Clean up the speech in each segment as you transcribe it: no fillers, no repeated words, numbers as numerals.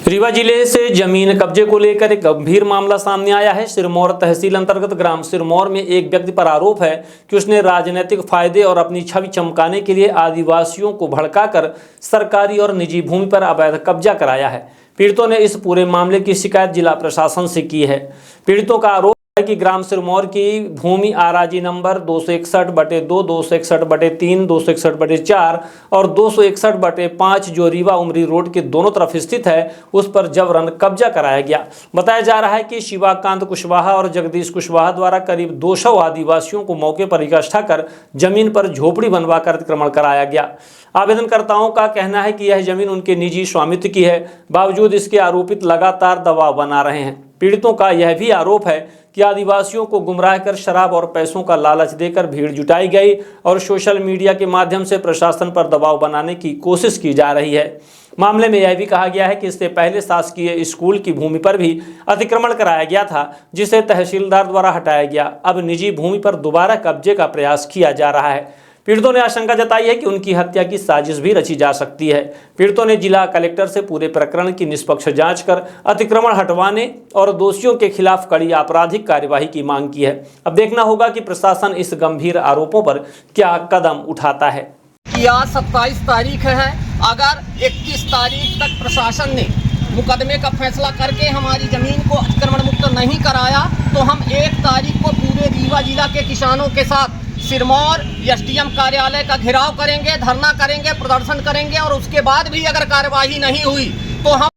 रीवा जिले से जमीन कब्जे को लेकर एक गंभीर मामला सामने आया है। सिरमौर तहसील अंतर्गत ग्राम सिरमौर में एक व्यक्ति पर आरोप है कि उसने राजनीतिक फायदे और अपनी छवि चमकाने के लिए आदिवासियों को भड़काकर सरकारी और निजी भूमि पर अवैध कब्जा कराया है। पीड़ितों ने इस पूरे मामले की शिकायत जिला प्रशासन से की है। पीड़ितों का आरोप है कि ग्राम सिरमौर की भूमि आराजी नंबर 261/2, 261/3, 261/4 और 261/5 जो रीवा उमरी रोड के दोनों तरफ स्थित है, उस पर जबरन कब्जा कराया गया। बताया जा रहा है कि शिवाकांत कुशवाहा और जगदीश कुशवाहा द्वारा करीब 200 आदिवासियों को मौके पर इकट्ठा कर जमीन पर झोपड़ी बनवाकर अतिक्रमण कराया गया। आवेदनकर्ताओं का कहना है कि यह जमीन उनके निजी स्वामित्व की है। बावजूद इसके आरोपित लगातार दबाव बना रहे हैं। पीड़ितों का यह भी आरोप है कि आदिवासियों को गुमराह कर शराब और पैसों का लालच देकर भीड़ जुटाई गई और सोशल मीडिया के माध्यम से प्रशासन पर दबाव बनाने की कोशिश की जा रही है। मामले में यह भी कहा गया है कि इससे पहले शासकीय स्कूल की भूमि पर भी अतिक्रमण कराया गया था, जिसे तहसीलदार द्वारा हटाया गया। अब निजी भूमि पर दोबारा कब्जे का प्रयास किया जा रहा है। पीड़ितों ने आशंका जताई है कि उनकी हत्या की साजिश भी रची जा सकती है। पीड़ितों ने जिला कलेक्टर से पूरे प्रकरण की निष्पक्ष जांच कर अतिक्रमण हटवाने और दोषियों के खिलाफ कड़ी आपराधिक कार्यवाही की मांग की है। अब देखना होगा कि प्रशासन इस गंभीर आरोपों पर क्या कदम उठाता है। कि आज 27 तारीख है, अगर 21 तारीख तक प्रशासन ने मुकदमे का फैसला करके हमारी ज़मीन को अतिक्रमण मुक्त नहीं कराया तो हम 1 तारीख को पूरे रीवा जिला के किसानों के साथ सिरमौर एसडीएम कार्यालय का घेराव करेंगे, धरना करेंगे, प्रदर्शन करेंगे और उसके बाद भी अगर कार्यवाही नहीं हुई तो हम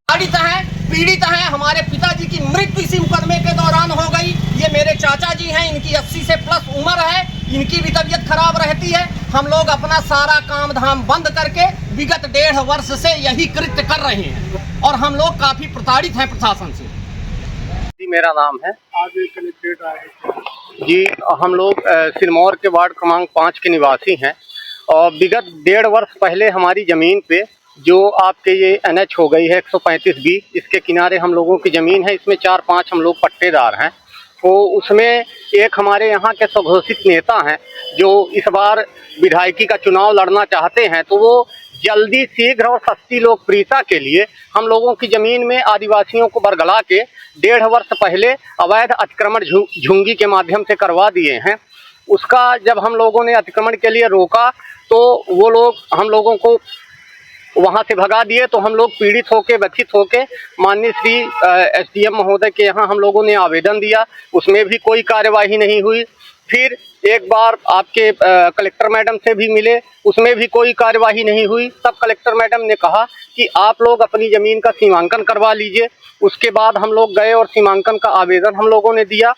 पीड़ित हैं। हमारे पिताजी की मृत्यु इसी मुकदमे के दौरान हो गई। ये मेरे चाचा जी हैं, इनकी 80 से प्लस उम्र है, इनकी भी तबीयत खराब रहती है। हम लोग अपना सारा काम धाम बंद करके विगत 1.5 वर्ष से यही कृत्य कर रहे हैं और हम लोग काफी प्रताड़ित हैं प्रशासन से। जी, मेरा नाम है। आज कलेक्ट्रेट आए जी, हम लोग सिरमौर के वार्ड क्रमांक 5 के निवासी हैं और विगत 1.5 वर्ष पहले हमारी ज़मीन पे जो आपके ये NH हो गई है 135B, इसके किनारे हम लोगों की ज़मीन है। इसमें 4-5 हम लोग पट्टेदार हैं। तो उसमें एक हमारे यहाँ के स्वघोषित नेता हैं जो इस बार विधायकी का चुनाव लड़ना चाहते हैं, तो वो जल्दी, शीघ्र और सस्ती लोकप्रियता के लिए हम लोगों की ज़मीन में आदिवासियों को बरगला के 1.5 वर्ष पहले अवैध अतिक्रमण झुंगी के माध्यम से करवा दिए हैं। उसका जब हम लोगों ने अतिक्रमण के लिए रोका तो वो लोग हम लोगों को वहाँ से भगा दिए। तो हम लोग पीड़ित होके, व्यथित होके माननीय श्री एसडीएम महोदय के यहाँ हम लोगों ने आवेदन दिया, उसमें भी कोई कार्यवाही नहीं हुई। फिर एक बार आपके कलेक्टर मैडम से भी मिले, उसमें भी कोई कार्यवाही नहीं हुई। तब कलेक्टर मैडम ने कहा कि आप लोग अपनी ज़मीन का सीमांकन करवा लीजिए। उसके बाद हम लोग गए और सीमांकन का आवेदन हम लोगों ने दिया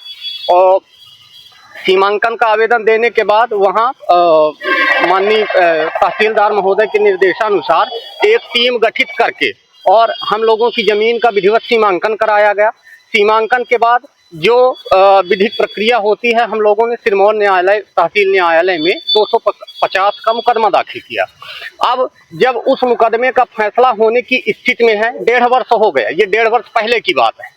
और सीमांकन का आवेदन देने के बाद वहाँ माननीय तहसीलदार महोदय के निर्देशानुसार एक टीम गठित करके और हम लोगों की ज़मीन का विधिवत सीमांकन कराया गया। सीमांकन के बाद जो विधिक प्रक्रिया होती है, हम लोगों ने सिरमौर न्यायालय, तहसील न्यायालय में 250 का मुकदमा दाखिल किया। अब जब उस मुकदमे का फैसला होने की स्थिति में है, 1.5 वर्ष हो गया, ये 1.5 वर्ष पहले की बात है,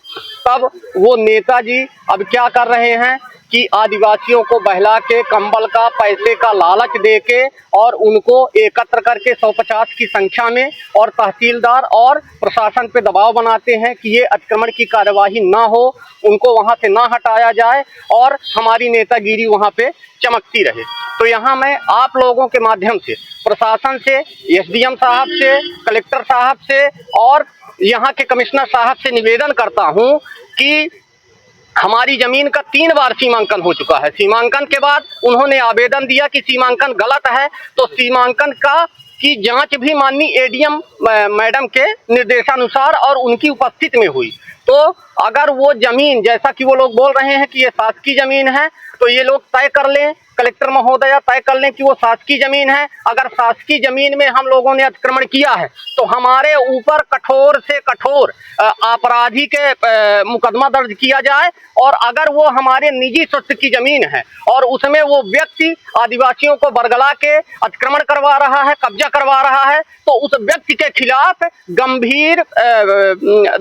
तब वो नेताजी अब क्या कर रहे हैं कि आदिवासियों को बहला के, कंबल का, पैसे का लालच दे के और उनको एकत्र करके 150 की संख्या में और तहसीलदार और प्रशासन पे दबाव बनाते हैं कि ये अतिक्रमण की कार्यवाही ना हो, उनको वहाँ से ना हटाया जाए और हमारी नेतागिरी वहाँ पे चमकती रहे। तो यहाँ मैं आप लोगों के माध्यम से प्रशासन से, एसडीएम साहब से, कलेक्टर साहब से और यहाँ के कमिश्नर साहब से निवेदन करता हूँ कि हमारी ज़मीन का 3 बार सीमांकन हो चुका है। सीमांकन के बाद उन्होंने आवेदन दिया कि सीमांकन गलत है, तो सीमांकन की जांच भी माननीय एडीएम मैडम के निर्देशानुसार और उनकी उपस्थिति में हुई। तो अगर वो ज़मीन, जैसा कि वो लोग बोल रहे हैं कि ये शासकीय ज़मीन है, तो ये लोग तय कर लें, कलेक्टर महोदया तय कर लें कि वो शासकीय ज़मीन है। अगर शासकीय ज़मीन में हम लोगों ने अतिक्रमण किया है तो हमारे ऊपर कठोर से कठोर आपराधी के मुकदमा दर्ज किया जाए और अगर वो हमारे निजी स्वत्व की ज़मीन है और उसमें वो व्यक्ति आदिवासियों को बरगला के अतिक्रमण करवा रहा है, कब्जा करवा रहा है, तो उस व्यक्ति के खिलाफ गंभीर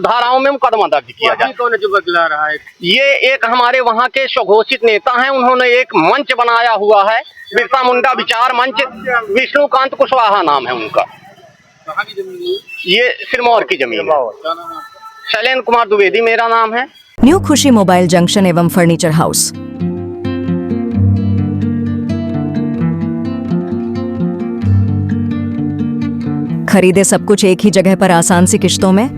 धाराओं में मुकदमा दर्ज किया जाए। कौन जो बदला रहा है? ये एक हमारे वहाँ के स्वघोषित नेता हैं, उन्होंने एक मंच बनाया हुआ है, बिरसा मुंडा विचार मंच, विष्णुकांत कुशवाहा नाम है उनका। कहाँ की जमीन है ये सिरमौर की जमीन है। क्या नाम है आपका? शैलेंद्र कुमार द्विवेदी मेरा नाम है। न्यू खुशी मोबाइल जंक्शन एवं फर्नीचर हाउस। खरीदे सब कुछ एक ही जगह पर आसान सी किश्तों में।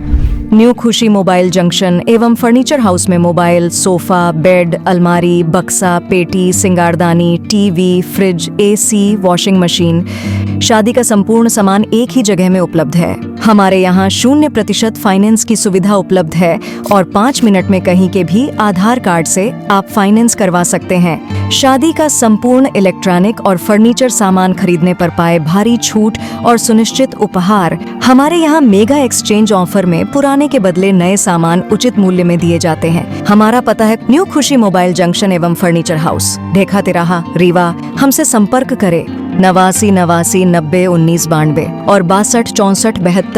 न्यू खुशी मोबाइल जंक्शन एवं फर्नीचर हाउस में मोबाइल, सोफा, बेड, अलमारी, बक्सा, पेटी, सिंगारदानी, TV, fridge, AC, washing machine, शादी का संपूर्ण सामान एक ही जगह में उपलब्ध है। हमारे यहाँ 0% फाइनेंस की सुविधा उपलब्ध है और 5 मिनट में कहीं के भी आधार कार्ड से आप फाइनेंस करवा सकते हैं। शादी का संपूर्ण इलेक्ट्रॉनिक और फर्नीचर सामान खरीदने पर पाए भारी छूट और सुनिश्चित उपहार। हमारे यहाँ मेगा एक्सचेंज ऑफर में पुराने के बदले नए सामान उचित मूल्य में दिए जाते हैं। हमारा पता है न्यू खुशी मोबाइल जंक्शन एवं फर्नीचर हाउस, ढेखा तिराहा, रीवा। हमसे संपर्क करें 89 89 90 19 92 और 62 64 72।